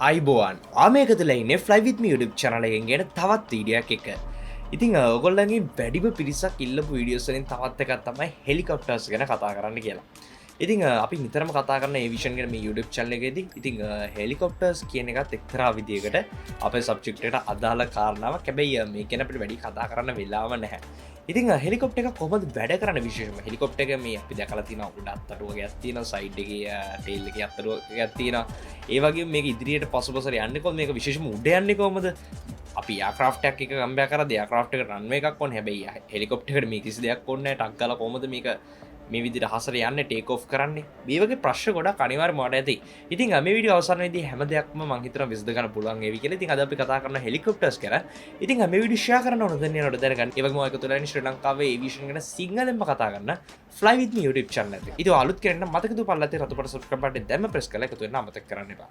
අයිබෝවන් ආමයක තුළ ඉන්න ෆ්ලයි විත් මී YouTube channel එකෙන් ගෙන තවත් වීඩියෝයක් එක. ඉතින් ඔයගොල්ලන්ගේ වැඩිම පිරිසක් ඉල්ලපු වීඩියෝස් වලින් තවත් එකක් තමයි හෙලිකොප්ටර්ස් ගැන කතා කරන්න කියලා. ඉතින් අපි නිතරම කතා කරන ඒවිෂන් ගැන මේ YouTube channel එකේදී ඉතින් හෙලිකොප්ටර්ස් කියන එකත් එක්තරා විදියකට අපේ සබ්ජෙක්ට් එකට අදාළ කාරණාවක්. හැබැයි මේක ගැන අපිට වැඩි කතා කරන්න වෙලාව නැහැ. ඉතින් හෙලිකොප්ටර් එක කොහොමද වැඩ කරන්නේ විශේෂයෙන්ම හෙලිකොප්ටර් එක මේ අපි දැකලා තියෙනවා උඩ අත්තරුව ගෑස් තියෙනවා සයිඩ් එකේ ටේල් එකේ අත්තරුව ගෑස් තියෙනවා ඒ වගේම මේක ඉදිරියට පසුපසට යන්නේ කොහොමද මේක විශේෂයෙන්ම උඩ යන්නේ කොහොමද අපි එයාක්‍රාෆ්ට් එකක් එක කම්පෙයාර් කරද්දී එයාක්‍රාෆ්ට් එකට රන්වේ එකක් ඕනේ හැබැයි හෙලිකොප්ටර් එකට මේ කිසි දෙයක් ඕනේ නැහැ ටක් ගාලා කොහොමද මේක මේ විදිහට හසර යන්නේ ටේක් ඔෆ් කරන්නේ මේ වගේ ප්‍රශ්න ගොඩක් අනිවාර්යයෙන්ම මට ඇති. ඉතින් මේ වීඩියෝ අවසානයේදී හැම දෙයක්ම මම හිතනවා විසඳ ගන්න පුළුවන් වේවි කියලා. ඉතින් අද අපි කතා කරන හෙලිකොප්ටර්ස් ගැන. ඉතින් මේ වීඩියෝ ෂෙයා කරන්න ඕන දැන් දැනගන්න. ඒ වගේම ඔය එකතු වෙලා ශ්‍රී ලංකාවේ ඒවියේෂන් ගැන සිංහලෙන්ම කතා කරන Fly with me YouTube channel එකේ. ඉතින් අලුත් කෙනෙක් නම් මතක තුපල්ලා තියෙන රතු පාට subscribe button දැම්ම press කරලා එකතු වෙන්න අමතක කරන්න එපා.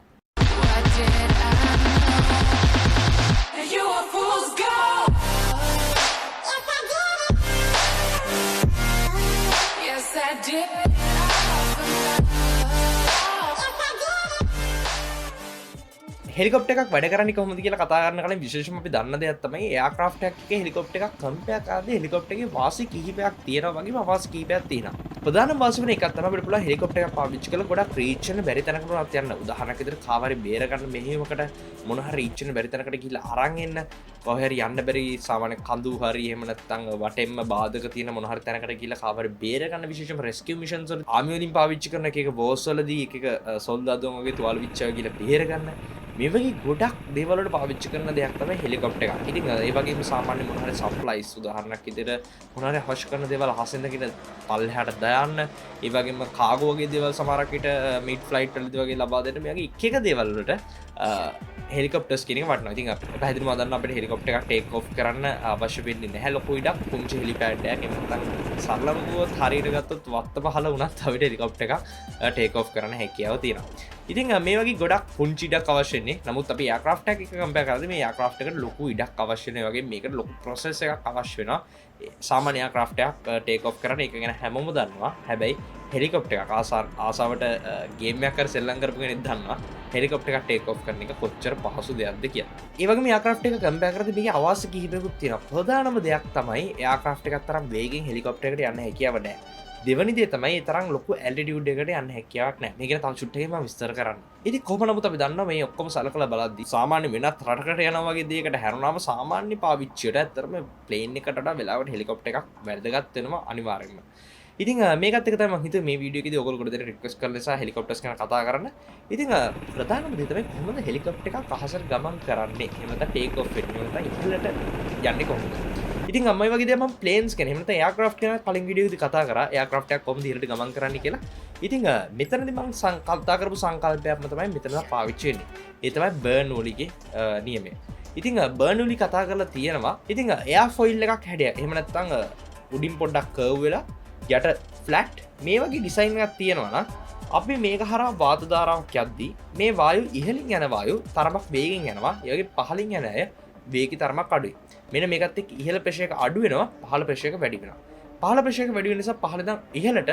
හෙලිකොප්ටර් එකක් වැඩ කරන්නේ කොහොමද කියලා කතා කරන කලින් විශේෂයෙන්ම අපි දන්න දෙයක් තමයි එයාක්‍රාෆ්ට් එකේ හෙලිකොප්ටර් එකක් කම්පෙයාර් කරද්දී හෙලිකොප්ටර් එකේ වාසි කිහිපයක් තියෙනවා වගේම අවාසි කිහිපයක් තියෙනවා. ප්‍රධානම වාසි වෙන එකක් තමයි අපිට පුළුවන් හෙලිකොප්ටර් එකක් පාවිච්චි කරලා ගොඩක් රීච් වෙන බැරි තැනකට උනත් යන්න. උදාහරණයක් විදිහට කාවරි බේර ගන්න මෙහෙයමකට මොන හරි රීච් වෙන බැරි තැනකට ගිහිල්ලා අරන් එන්න. කොහේ හරි යන්න බැරි සාමාන්‍ය කඳු හරි එහෙම නැත්නම් වටෙන්ම බාධක තියෙන මොන හරි තැනකට ගිහිල්ලා කාවරි බේර ගන්න විශේෂයෙන්ම රෙස්කියු මිෂන්ස් වල ආමි වලින් පාවිච්චි කරන එක වෝස් වලදී එක සොල්දාදුන් වගේ තුවාල විච්චා ගිහිල්ලා බේර ගන්න. මේ වගේ ගොඩක් දේවල් වලට පාවිච්චි කරන දෙයක් තමයි හෙලිකොප්ටර් එක. ඉතින් ඒ වගේම සාමාන්‍ය මොන හරි සප්ලයිස් උදාහරණයක් විදිහට මොන හරි අවශ්‍ය කරන දේවල් අහසෙන් දකින පල්ලෙහාට දාන්න. ඒ වගේම කාගෝ වගේ දේවල් සමහරක් විට මිඩ් ෆ්ලයිට් වලදී වගේ ලබා දෙන්න මේ වගේ එක දේවල් වලට හෙලිකොප්ටර්ස් කියන එක වටනවා. ඉතින් අපි පැහැදිලිවම දන්නවා අපිට හෙලිකොප්ටර් එකක් ටේක් ඔෆ් කරන්න අවශ්‍ය වෙන්නේ නැහැ ලොකු ඉඩක්. පුංචි හෙලිපෑඩ් එකක් එහෙම නැත්නම් සරලව ගියොත් හරියට ගත්තොත් වත්ත පහල වුණත් අපිට හෙලිකොප්ටර් එකක් ටේක් ඔෆ් කරන්න හැකියාව තියෙනවා. ඉතින් මේ වගේ ගොඩක් පුංචි ඉඩක් අවශ්‍ය වෙන්නේ. නමුත් අපි එයාක්‍රාෆ්ට් එකක් කම්පෙයාර් කරද්දී මේ එයාක්‍රාෆ්ට් එකට ලොකු ඉඩක් අවශ්‍ය වෙන වගේ මේකට ලොකු ප්‍රොසෙස් එකක් අවශ්‍ය වෙනවා. සාමාන්‍ය එයාක්‍රාෆ්ට් එකක් ටේක් ඔෆ් කරන්න ඒක ගැන හැමෝම දන්නවා. හැබැයි හෙලිකොප්ටර් එකක් ආසාවට ගේම් එකක් කර සෙල්ලම් කරපු කෙනෙක් දන්නවා හෙලිකොප්ටර් එකක් ටේක් ඔෆ් කරන එක කොච්චර පහසු දෙයක්ද කියලා. ඒ වගේම එයාක්‍රාෆ්ට් එක කම්පෙයාර් කරද්දී මේකේ අවාසි කිහිපයකුත් තියෙනවා. ප්‍රධානම දෙයක් තමයි එයාක්‍රාෆ්ට් එකක් තරම් වේගෙන් හෙලිකොප්ටර් එකට යන්න හැකියාව නැහැ. දෙවනි දේ තමයි ඒ තරම් ලොකු ඇල්ටිටියුඩ් එකකට යන්න හැකියාවක් නැහැ. මේක ගැන තව චුට්ටකින් මම විස්තර කරන්න. ඉතින් කොහොම නමුත් අපි දන්නවා මේ ඔක්කොම සලකලා බලද්දී සාමාන්‍ය වෙනත් රටකට යනවා වගේ දෙයකට හැරුණාම සාමාන්‍ය පාවිච්චියට ඇත්තටම ප්ලේන් එකකට වඩා වෙලාවට හෙලිකොප්ටර් එකක් වැදගත් වෙනවා අනිවාර්යෙන්ම. ඉතින් මේකත් එක තමයි මම හිතුවේ මේ වීඩියෝ එකේදී ඔයගොල්ලෝ ගොඩ දෙනෙක් රික්වෙස්ට් කරලා නිසා හෙලිකොප්ටර්ස් ගැන කතා කරන්න. ඉතින් ප්‍රධානම දේ තමයි කොහොමද හෙලිකොප්ටර් එකක් අහසට ගමන් කරන්නේ? එහෙම නැත්නම් ටේක් ඔෆ් වෙන්නේ? එහෙම නැත්නම් ඉහළට යන්නේ කොහොමද? ඉතින් අම්මයි වගේ දේවල් මම ප්ලේන්ස් ගැන එහෙම නැත්නම් එයාක්‍රාෆ්ට් ගැන කලින් වීඩියෝ එකේදී කතා කරා. එයාක්‍රාෆ්ට් එකක් කොහොමද ඉහළට ගමන් කරන්නේ කියලා. ඉතින් මෙතනදී මම කතා කරපු සංකල්පයක්ම තමයි මෙතන පාවිච්චි වෙන්නේ. ඒ තමයි බර්නෝලිගේ නියමය. ඉතින් බර්නෝලි කතා කරලා තියෙනවා. ඉතින් එයා ෆොයිල් එකක් හැඩයක්. එහෙම නැත්නම් උඩින් පොඩ්ඩක් කර්ව් වෙලා යට ෆ්ලැට් මේ වගේ ඩිසයින් එකක් තියෙනවා නම් අපි මේක හරහා වාත ධාරාවක් යද්දී මේ වායු ඉහළින් යන වායු තරමක් වේගෙන් යනවා. ඒ වගේ පහළින් යන අය වේගය තරමක් අඩුයි. මෙන්න මේකත් එක්ක ඉහළ ප්‍රෙෂර් එක අඩු වෙනවා, පහළ ප්‍රෙෂර් එක වැඩි වෙනවා. පහළ ප්‍රෙෂර් එක වැඩි වෙන නිසා පහළ ඉඳන් ඉහළට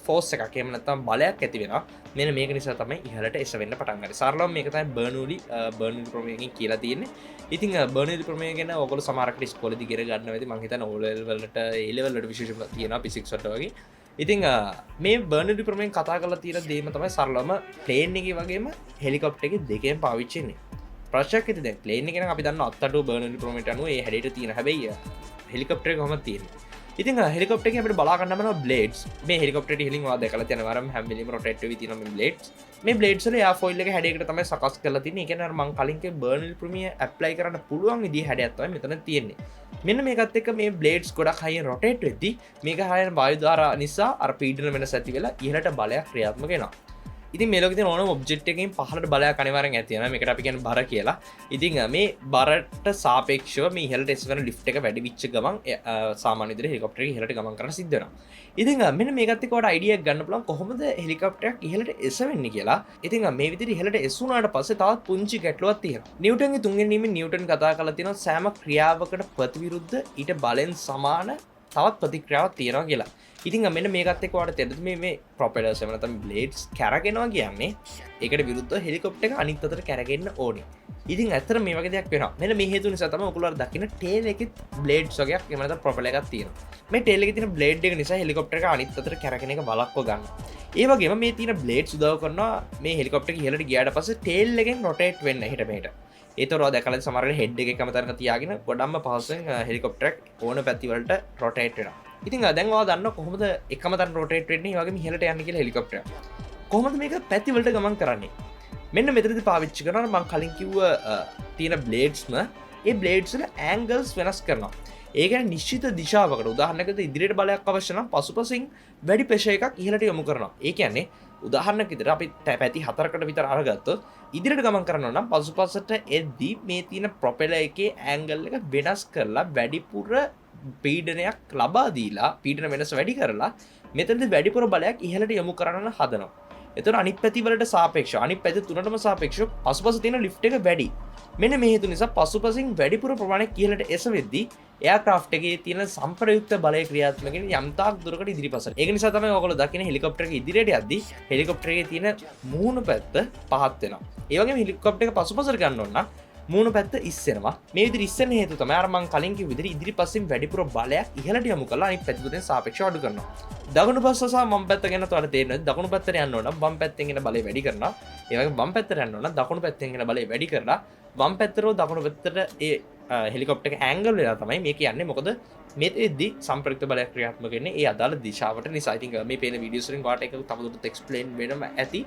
ෆෝස් එකක් එහෙම නැත්නම් බලයක් ඇති වෙනවා. මෙන්න මේක නිසා තමයි ඉහළට එසවෙන්න පටන් ගන්නේ. සරලවම මේක තමයි බර්නෝලි ප්‍රමේයයෙන් කියලා තියෙන්නේ. ඉතින් බර්නෝලි ප්‍රමේය ගැන ඔයගොල්ලෝ සමහරකට ඉස්කෝලේදී ඉගෙන ගන්නවා ඇති. මම හිතන්නේ O level වලට A level වලට විශේෂයෙන්ම තියෙනවා ෆිසික්ස් වලට වගේ. ඉතින් මේ බර්නෝලි ප්‍රමේයෙන් කතා කරලා තියෙන දේම තමයි සරලවම ප්ලේන් එකේ වගේම හෙලිකොප්ටර් එකේ දෙකේම පාවිච්චි වෙන්නේ. ප්‍රශ්නයක් ඇති දැන් ප්ලේන් එක නම් අපි දන්නවා අත්තටුව බර්නෝලි ප්‍රමේයට අනුව ඒ හැඩයට තියෙන. හැබැයි හෙලිකොප්ටර් එක කොහොමද තියෙන්නේ? ඉතින් හෙලිකොප්ටර් එකේ අපිට බලා ගන්න බෑ බ්ලේඩ්ස්. මේ හෙලිකොප්ටර් එක ඉහළින් ඔයා දැකලා තියෙනවා වරම් හැම වෙලෙම රොටේට් වෙවි තියෙන මේ බ්ලේඩ්ස්. මේ බ්ලේඩ්ස් වල එයාෆෝයිල් එක හැඩයකට තමයි සකස් කරලා තියෙන්නේ. ඒ කියන්නේ අර මම කලින් කිව්ව බර්නෝලි ප්‍රමේය ඇප්ලයි කරන්න පුළුවන් විදිහ හැඩයක් තමයි මෙතන තියෙන්නේ. මෙන්න මේකත් එක්ක මේ බ්ලේඩ්ස් ගොඩක් හයියෙන් රොටේට් වෙද්දී මේක හයියෙන් වායු ධාරා නිසා අර පීඩන වෙනස ඇති වෙලා ඉහළට බලයක් ක්‍රියාත්මක වෙනවා. ඉතින් මේ ලෝකේ තියෙන ඕනම ඔබ්ජෙක්ට් එකකින් පහළට බලයක් අනිවාර්යෙන් ඇති වෙනවා. මේකට අපි කියන්නේ බර කියලා. ඉතින් මේ බරට සාපේක්ෂව මේ ඉහළට එසවෙන ලිෆ්ට් එක වැඩි වෙච්ච ගමන් සාමාන්‍ය විදිහට හෙලිකොප්ටර් එක ඉහළට ගමන් කරන්න සිද්ධ වෙනවා. ඉතින් මෙන්න මේකත් එක්ක ඔයාලට අයිඩියා එකක් ගන්න පුළුවන් කොහොමද හෙලිකොප්ටර් එකක් ඉහළට එසවෙන්නේ කියලා. ඉතින් මේ විදිහට ඉහළට එසුණාට පස්සේ තවත් පුංචි ගැටලුවක් තියෙනවා. නිව්ටන්ගේ තුන්වෙනි නියමයෙන් නිව්ටන් කතා කරලා තියෙනවා සෑම ක්‍රියාවකට ප්‍රතිවිරුද්ධ ඊට බලෙන් සමාන තවත් ප්‍රතික්‍රියාවක් තියෙනවා කියලා. ඉතින් මෙන්න මේකත් එක්ක ඔයාලට තේරෙද මේ ප්‍රොපෙලර්ස් එහෙම නැත්නම් බ්ලේඩ්ස් කැරගෙනවා කියන්නේ ඒකට විරුද්ධව හෙලිකොප්ටර් එක අනිත් අතට කැරගෙන්න ඕනේ. ඉතින් ඇත්තට මේ වගේ දෙයක් වෙනවා. මෙන්න මේ හේතු නිසා තමයි ඔයගොල්ලෝ දකින්න ටේල් එකේ බ්ලේඩ්ස් වගේක් එහෙම නැත්නම් ප්‍රොපෙලර් එකක් තියෙනවා. මේ ටේල් එකේ තියෙන බ්ලේඩ් එක නිසා හෙලිකොප්ටර් එක අනිත් අතට කැරගෙන එක වළක්ව ගන්නවා. ඒ වගේම මේ තියෙන බ්ලේඩ්ස් උදව් කරනවා මේ හෙලිකොප්ටර් එක ඉහළට ගියාට පස්සේ ටේල් එකෙන් රොටේට් වෙන්න එහෙට මෙහෙට. ඒතරවා දැකලා සමහරවිට හෙඩ් එකේ කමතරක තියාගෙන ගොඩක්ම පහසුවෙන් හෙලිකොප්ටර් එක ඕන පැති වලට රොටේට් වෙනවා. ඉතින් දැන් ඔයා දන්නවා කොහොමද එකම තැන රොටේට් වෙන්නේ ඒ වගේම ඉහළට යන්නේ කියලා හෙලිකොප්ටර් එක. කොහොමද මේක පැති වලට ගමන් කරන්නේ? මෙන්න මෙතනදී පාවිච්චි කරනවා මම කලින් කිව්ව තියෙන බ්ලේඩ්ස්ම ඒ බ්ලේඩ්ස් වල ඇන්ගල්ස් වෙනස් කරනවා. ඒ කියන්නේ නිශ්චිත දිශාවකට උදාහරණයකට ඉදිරියට බලයක් අවශ්‍ය නම් පසුපසින් වැඩි ප්‍රෙෂර් එකක් ඉහළට යොමු කරනවා. ඒ කියන්නේ උදාහරණයක් විදිහට අපි පැති 4කට විතර අරගත්තොත් ඉදිරියට ගමන් කරනවා නම් පසුපසට එද්දී මේ තියෙන ප්‍රොපෙලර් එකේ ඇන්ගල් එක වෙනස් කරලා වැඩිපුර පීඩනයක් ලබා දීලා පීඩන වෙනස වැඩි කරලා මෙතනදී වැඩිපුර බලයක් ඉහළට යොමු කරන්න හදනවා. එතකොට අනිත් පැති වලට සාපේක්ෂව අනිත් පැති තුනටම සාපේක්ෂව පසුපස තියෙන ලිෆ්ට් එක වැඩි. මෙන්න මේ හේතු නිසා පසුපසින් වැඩිපුර ප්‍රමාණයක් ඉහළට එසවෙද්දී එයාක්‍රාෆ්ට් එකේ තියෙන සම්ප්‍රයුක්ත බලය ක්‍රියාත්මක වෙන යම් තාක් දුරකට ඉදිරිපසට. ඒක නිසා තමයි ඔයගොල්ලෝ දකින්නේ හෙලිකොප්ටර් එක ඉදිරියට යද්දී හෙලිකොප්ටර් එකේ තියෙන මූණු පැත්ත පහත් වෙනවා. ඒ වගේම හෙලිකොප්ටර් එක පසුපසට ගන්න ඕන නම් මූණු පැත්ත ඉස්සෙනවා. මේ විදිහට ඉස්සෙන හේතු තමයි අර මං කලින් කිව්ව විදිහට ඉදිරිපසින් වැඩිපුර බලයක් ඉහළට යොමු කරලා අනිත් පැති දෙකෙන් සාපේක්ෂව අඩු කරනවා. දකුණු පස්ස සහ වම් පැත්ත ගැන ඔයාලට තේරෙනවා. දකුණු පැත්තට යන්න ඕන නම් වම් පැත්තෙන් එන බලය වැඩි කරනවා. ඒ වගේම වම් පැත්තට යන්න ඕන නම් දකුණු පැත්තෙන් එන බලය වැඩි කරලා වම් පැත්තට දකුණු පැත්තට ඒ හෙලිකොප්ටර් එක ඇන්ගල් වෙලා තමයි මේක යන්නේ. මොකද මේෙද්දි සම්ප්‍රයුක්ත බලයක් ක්‍රියාත්මක වෙන්නේ ඒ අදාළ දිශාවට නිසා. I think මේ පේන වීඩියෝස් වලින් ඔයාලට ඒක තවදුරටත් එක්ස්ප්ලেইন වෙනම ඇති.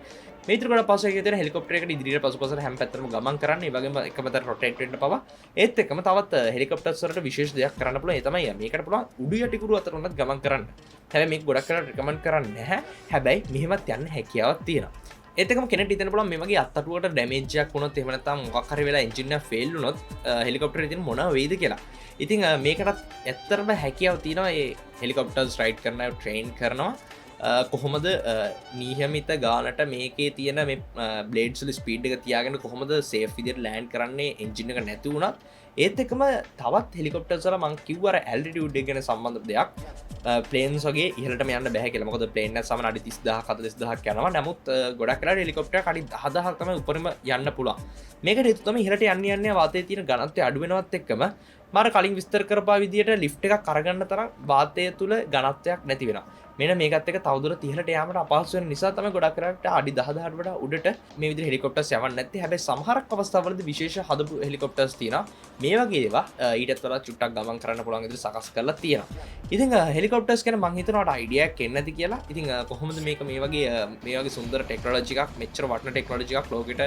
මේ විතර ගොඩක් පස්සේ එකේ තියෙන හෙලිකොප්ටර් එකට ඉදිරියට පසුපසට හැම පැත්තටම ගමන් කරන්න. ඒ වගේම එකම තැන රොටේට් වෙන්න පවා. ඒත් එක්කම තවත් හෙලිකොප්ටර්ස් වලට විශේෂ දෙයක් කරන්න පුළුවන්. ඒ තමයි මේකට පුළුවන් උඩු යටිකුරු අතර උනත් ගමන් කරන්න. හැබැයි මේක ගොඩක් කරලා රෙකමන්ඩ් කරන්නේ නැහැ. හැබැයි මෙහෙමත් යන්න හැකියාවක් තියෙනවා. ඒත් එක්කම කෙනෙක්ට හිතන්න පුළුවන් මේ වගේ අත්තටුවට ඩැමේජ් එකක් වුණොත් එහෙම නැත්නම් මොකක් හරි වෙලා එන්ජින් එක ෆේල් වුණොත් හෙලිකොප්ටර් එකේ තියෙන මොනවා වෙයිද කියලා. ඉතින් මේකටත් ඇත්තටම හැකියාව තියෙනවා. මේ හෙලිකොප්ටර්ස් රයිඩ් කරන අය ට්‍රේන් කරනවා. කොහොමද නියමිත ගානට මේකේ තියෙන මේ බ්ලේඩ්ස් වල ස්පීඩ් එක තියාගෙන කොහොමද සේෆ් විදිහට ලෑන්ඩ් කරන්නේ එන්ජින් එක නැති වුණත්. ඒත් එක්කම තවත් හෙලිකොප්ටර්ස් වල මම කිව්වා අර ඇල්ටිටියුඩ් එක ගැන සම්බන්ධ දෙයක්. ප්ලේන්ස් වගේ ඉහළටම යන්න බෑ කියලා. මොකද ප්ලේන් එක සමහර අඩි 30000 40000ක් යනවා. නමුත් ගොඩක් වෙලාවට හෙලිකොප්ටර් එක අඩි 10000ක් තමයි උඩරම යන්න පුළුවන්. මේකට හේතුව තමයි ඉහළට යන්නේ වාතයේ තියෙන ඝනත්වය අඩු වෙනවත් එක්කම මම කලින් විස්තර කරපා විදියට ලිෆ්ට් එකක් අරගන්න තරම් වාතය තුල ඝනත්වයක් නැති වෙනවා. මෙන්න මේකත් එක්ක තවදුරටත් ඉහළට යාමට අපහසු වෙන නිසා තමයි ගොඩක් වෙලාවට අඩි 10000කට වඩා උඩට මේ විදිහට හෙලිකොප්ටර්ස් යවන්නේ නැත්තේ. හැබැයි සමහරක් අවස්ථාවලදී විශේෂ හදපු හෙලිකොප්ටර්ස් තියෙනවා. මේ වගේ ඒවා ඊටත් වඩා චුට්ටක් ගමන් කරන්න පුළුවන් විදිහට සකස් කරලා තියෙනවා. ඉතින් හෙලිකොප්ටර්ස් ගැන මම හිතනවා අයිඩියා එකක් එන්නේ නැති කියලා. ඉතින් කොහොමද මේක මේ වගේ සුන්දර ටෙක්නොලොජි එකක් මෙච්චර වටින ටෙක්නොලොජි එකක් ලෝකෙට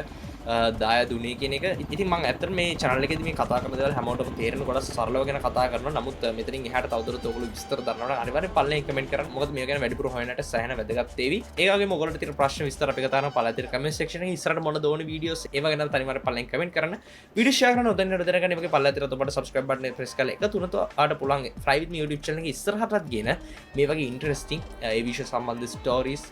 දාය දුන්නේ කියන එක. ඉතින් මම ඇත්තට මේ channel එකේදී මේ කතා කරන දේවල් හැමෝටම තේරෙන ගොඩක් සරලව ගැන කතා කරනවා. නමුත් මෙතනින් එහාට තවදුරටත් ඔයගොල්ලෝ විස්තර දන්නවා නම් අනිවාර්යෙන් පල්ලෙන් කමෙන්ට් කරන්න. මොකද මේ ගැන වැඩිපුර හොයන්නට සෑහෙන වැදගත් වේවි. ඒ වගේම ඔයගොල්ලන්ට තියෙන ප්‍රශ්න විස්තර අපි කතා කරන පළාතේ කමෙන්ට් සෙක්ෂන් එකේ ඉස්සරහට මොනවද ඕනේ වීඩියෝස් ඒව ගැන අනිවාර්යෙන් පල්ලෙන් කමෙන්ට් කරන්න. වීඩියෝ ෂෙයා කරන්න උදෙන් දැනගන්න මේ පළාතේ ඔබට subscribe button එක press කරලා එක තුනට ආට පුළුවන් fly with me YouTube channel එකේ ඉස්සරහටත් ගෙන මේ වගේ interesting aviation සම්බන්ධ stories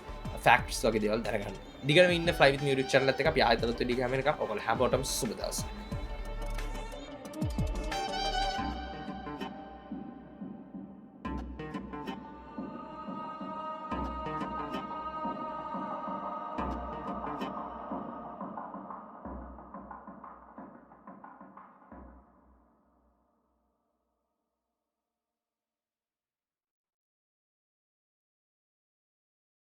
facts වගේ දේවල් දැනගන්න. දිගටම ඉන්න fly with me YouTube channel එකත් එක්ක අපි ආයෙත් අලුත් වීඩියෝ එකක් ඔයගොල්ලෝ හැමෝටම සුබ දවසක්.